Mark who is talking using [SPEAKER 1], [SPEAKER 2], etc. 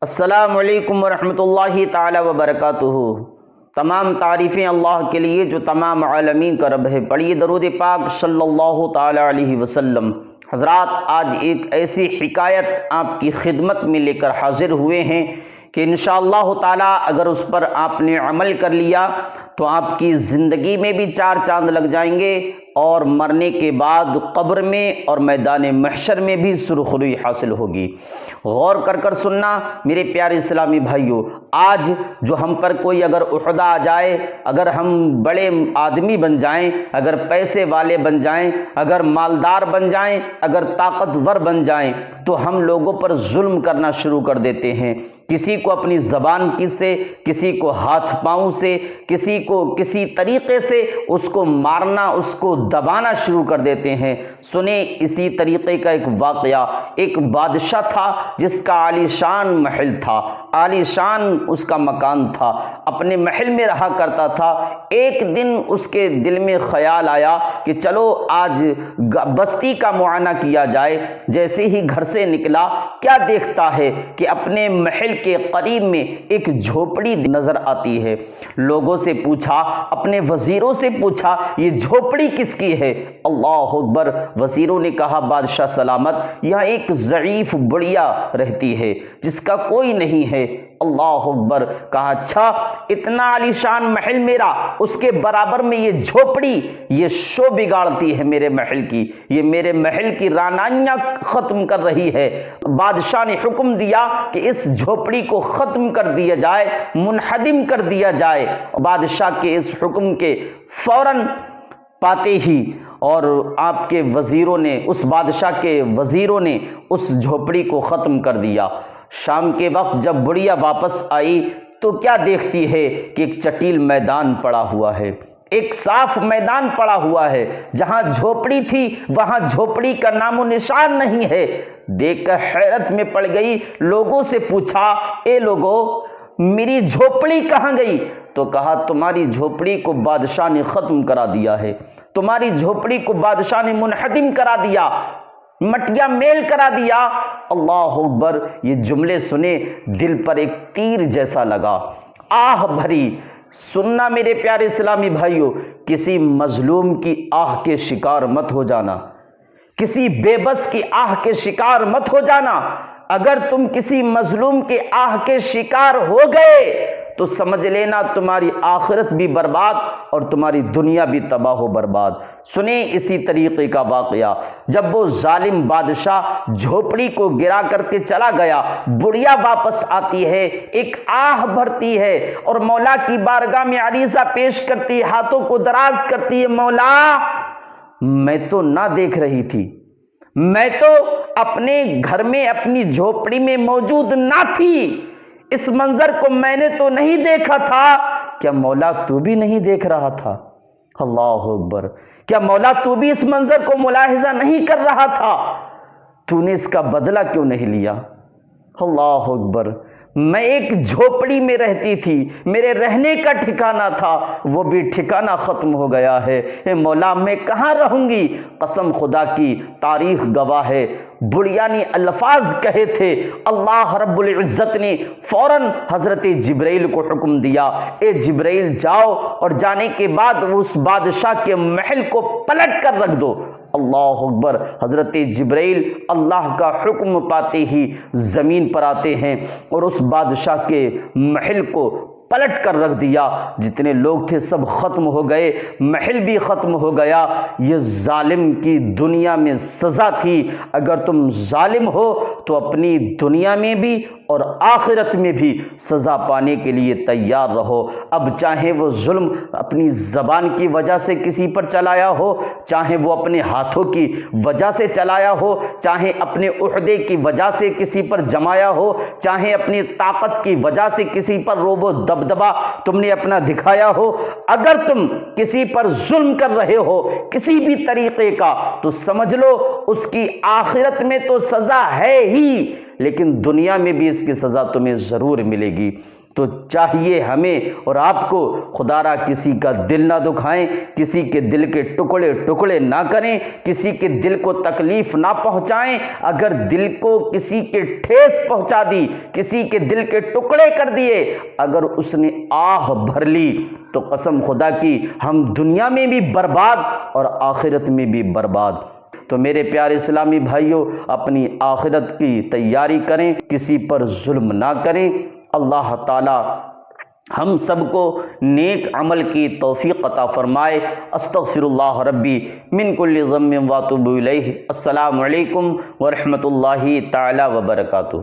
[SPEAKER 1] السلام علیکم ورحمۃ اللہ تعالی وبرکاتہ۔ تمام تعریفیں اللہ کے لیے جو تمام عالمین کا رب ہے۔ پڑھیے درود پاک صلی اللہ تعالی علیہ وسلم۔ حضرات، آج ایک ایسی حکایت آپ کی خدمت میں لے کر حاضر ہوئے ہیں کہ انشاءاللہ تعالی اگر اس پر آپ نے عمل کر لیا تو آپ کی زندگی میں بھی چار چاند لگ جائیں گے اور مرنے کے بعد قبر میں اور میدان محشر میں بھی سرخروئی حاصل ہوگی۔ غور کر کر سننا میرے پیارے اسلامی بھائیوں۔ آج جو ہم پر کوئی اگر عہدہ آ جائے، اگر ہم بڑے آدمی بن جائیں، اگر پیسے والے بن جائیں، اگر مالدار بن جائیں، اگر طاقتور بن جائیں، تو ہم لوگوں پر ظلم کرنا شروع کر دیتے ہیں۔ کسی کو اپنی زبان سے، کسی کو ہاتھ پاؤں سے، کسی کو کسی طریقے سے اس کو مارنا، اس کو دبانا شروع کر دیتے ہیں۔ سنیں اسی طریقے کا ایک واقعہ۔ ایک بادشاہ تھا جس کا عالی شان محل تھا، عالی شان اس کا مکان تھا، اپنے محل میں رہا کرتا تھا۔ ایک دن اس کے دل میں خیال آیا کہ چلو آج بستی کا معائنہ کیا جائے۔ جیسے ہی گھر سے نکلا، کیا دیکھتا ہے کہ اپنے محل کے قریب میں ایک جھوپڑی نظر آتی ہے۔ لوگوں سے پوچھا، اپنے وزیروں سے پوچھا، یہ جھوپڑی کس کی ہے؟ اللہ اکبر! وزیروں نے کہا، بادشاہ سلامت، یہاں ایک ضعیف بڑھیا رہتی ہے جس کا کوئی نہیں ہے۔ اللہ اکبر! کہا، اچھا، اتنا عالی شان محل میرا، اس کے برابر میں یہ جھوپڑی، یہ شو بگاڑتی ہے میرے محل کی، یہ میرے محل کی رانائیاں ختم کر رہی ہے۔ بادشاہ نے حکم دیا کہ اس جھوپڑی کو ختم کر دیا جائے، منہدم کر دیا جائے۔ بادشاہ کے اس حکم کے فوراً پاتے ہی اور آپ کے وزیروں نے، اس بادشاہ کے وزیروں نے اس جھوپڑی کو ختم کر دیا۔ شام کے وقت جب بڑھیا واپس آئی تو کیا دیکھتی ہے کہ ایک چٹیل میدان پڑا ہوا ہے، ایک صاف میدان پڑا ہوا ہے۔ جہاں جھوپڑی تھی وہاں جھوپڑی کا نام و نشان نہیں ہے۔ دیکھ کر حیرت میں پڑ گئی، لوگوں سے پوچھا، اے لوگو، میری جھوپڑی کہاں گئی؟ تو کہا، تمہاری جھوپڑی کو بادشاہ نے ختم کرا دیا ہے، تمہاری جھوپڑی کو بادشاہ نے منہدم کرا دیا، مٹیا میل کرا دیا۔ اللہ اکبر! یہ جملے سنے دل پر ایک تیر جیسا لگا، آہ بھری۔ سننا میرے پیارے اسلامی بھائیوں، کسی مظلوم کی آہ کے شکار مت ہو جانا، کسی بے بس کی آہ کے شکار مت ہو جانا۔ اگر تم کسی مظلوم کے آہ کے شکار ہو گئے تو سمجھ لینا تمہاری آخرت بھی برباد اور تمہاری دنیا بھی تباہ و برباد۔ سنیں اسی طریقے کا واقعہ۔ جب وہ ظالم بادشاہ جھوپڑی کو گرا کر کے چلا گیا، بڑھیا واپس آتی ہے، ایک آہ بھرتی ہے اور مولا کی بارگاہ میں عریضہ پیش کرتی ہے، ہاتھوں کو دراز کرتی ہے، مولا، میں تو نہ دیکھ رہی تھی، میں تو اپنے گھر میں اپنی جھوپڑی میں موجود نہ تھی، اس منظر کو میں نے تو نہیں دیکھا تھا۔ کیا مولا تو بھی نہیں دیکھ رہا تھا؟ اللہ اکبر! کیا مولا تو بھی اس منظر کو ملاحظہ نہیں کر رہا تھا؟ تو نے اس کا بدلہ کیوں نہیں لیا؟ اللہ اکبر! میں ایک جھوپڑی میں رہتی تھی، میرے رہنے کا ٹھکانہ تھا، وہ بھی ٹھکانہ ختم ہو گیا ہے۔ اے مولا، میں کہاں رہوں گی؟ قسم خدا کی، تاریخ گواہ ہے، بڑھیا نے الفاظ کہے تھے، اللہ رب العزت نے فوراً حضرت جبرائیل کو حکم دیا، اے جبرائیل جاؤ، اور جانے کے بعد اس بادشاہ کے محل کو پلٹ کر رکھ دو۔ اللہ اکبر! حضرت جبرائیل اللہ کا حکم پاتے ہی زمین پر آتے ہیں اور اس بادشاہ کے محل کو پلٹ کر رکھ دیا۔ جتنے لوگ تھے سب ختم ہو گئے، محل بھی ختم ہو گیا۔ یہ ظالم کی دنیا میں سزا تھی۔ اگر تم ظالم ہو تو اپنی دنیا میں بھی اور آخرت میں بھی سزا پانے کے لیے تیار رہو۔ اب چاہے وہ ظلم اپنی زبان کی وجہ سے کسی پر چلایا ہو، چاہے وہ اپنے ہاتھوں کی وجہ سے چلایا ہو، چاہے اپنے عہدے کی وجہ سے کسی پر جمایا ہو، چاہے اپنی طاقت کی وجہ سے کسی پر روب و دبدبا تم نے اپنا دکھایا ہو، اگر تم کسی پر ظلم کر رہے ہو کسی بھی طریقے کا، تو سمجھ لو اس کی آخرت میں تو سزا ہے ہی، لیکن دنیا میں بھی اس کی سزا تمہیں ضرور ملے گی۔ تو چاہیے ہمیں اور آپ کو خدا را کسی کا دل نہ دکھائیں، کسی کے دل کے ٹکڑے ٹکڑے نہ کریں، کسی کے دل کو تکلیف نہ پہنچائیں۔ اگر دل کو کسی کے ٹھیس پہنچا دی، کسی کے دل کے ٹکڑے کر دیے، اگر اس نے آہ بھر لی تو قسم خدا کی ہم دنیا میں بھی برباد اور آخرت میں بھی برباد۔ تو میرے پیارے اسلامی بھائیوں، اپنی آخرت کی تیاری کریں، کسی پر ظلم نہ کریں۔ اللہ تعالی ہم سب کو نیک عمل کی توفیق عطا فرمائے۔ استغفر اللہ ربی من کل ذنب واتوب الیہ۔ السلام علیکم ورحمۃ اللہ تعالی وبرکاتہ۔